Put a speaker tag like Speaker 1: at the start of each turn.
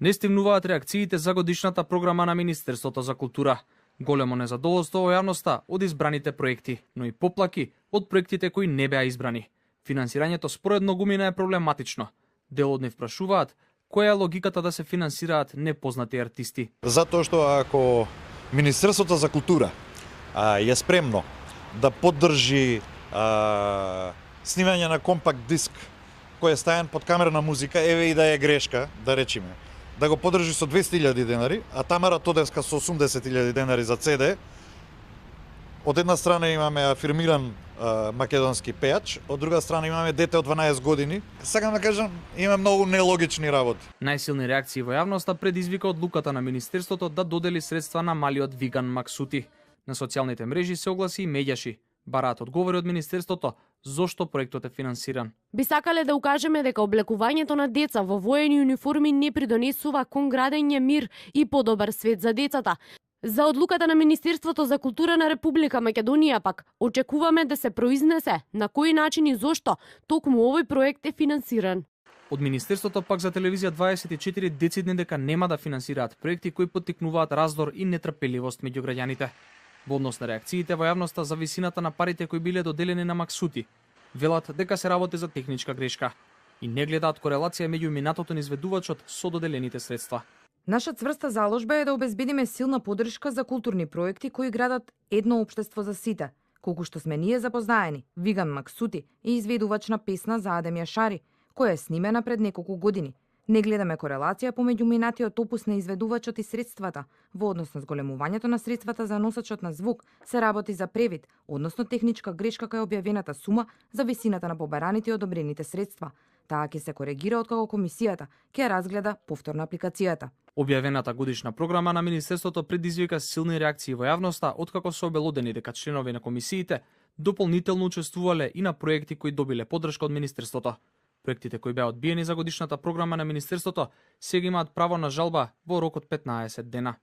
Speaker 1: Не стигнуваат реакциите за годишната програма на Министерството за култура. Големо незадоволство во јавноста од избраните проекти, но и поплаки од проектите кои не беа избрани. Финансирањето според многумина е проблематично. Дел од нив прашуваат која е логиката да се финансираат непознати артисти.
Speaker 2: Затоа што ако Министерството за култура е спремно да поддржи снимање на компакт диск кој е стаен под камерна музика, еве и да е грешка, да речеме, да го поддржи со 200.000 денари, а Тамара Тодевска со 80.000 денари за CD, од една страна имаме афирмиран македонски пејач, од друга страна имаме дете од 12 години. Сакам да кажам, има многу нелогични работи.
Speaker 1: Најсилни реакции во јавноста предизвика одлуката на Министерството да додели средства на малиот Виган Максути. На социјалните мрежи се огласи и медјаши. Бараат одговори од Министерството зошто проектот е финансиран.
Speaker 3: Би сакале да укажеме дека облекувањето на деца во воени униформи не придонесува кон градење мир и подобар свет за децата. За одлуката на Министерството за култура на Република Македонија пак очекуваме да се произнесе на кој начин и зошто токму овој проект е финансиран.
Speaker 1: Од Министерството пак за телевизија 24 децидни дека нема да финансираат проекти кои поттикнуваат раздор и нетрпеливост меѓу граѓаните. Во однос на реакциите во јавноста за висината на парите кои биле доделени на Максути, велат дека се работи за техничка грешка и не гледаат корелација меѓу минатото на изведувачот со доделените средства.
Speaker 4: Наша цврста заложба е да обезбедиме силна поддршка за културни проекти кои градат едно општество за сите, колку што сме ние запознаени. Виган Максути е изведувач на песна за Адем Јашари, која е снимена пред неколку години. Не гледаме корелација помеѓу минатиот опус на изведувачот и средствата. Во однос на зголемувањето на средствата за носачот на звук се работи за превид, односно техничка грешка кај објавената сума за висината на побараните и одобрените средства. Таа ќе се коригира откако комисијата ќе разгледа повторно апликацијата.
Speaker 1: Објавената годишна програма на Министерството предизвика силни реакции во јавноста откако се обелодени дека членови на комисиите дополнително учествувале и на проекти кои добиле поддршка од Министерството. Проектите кои беа одбиени за годишната програма на Министерството сега имаат право на жалба во рок од 15 дена.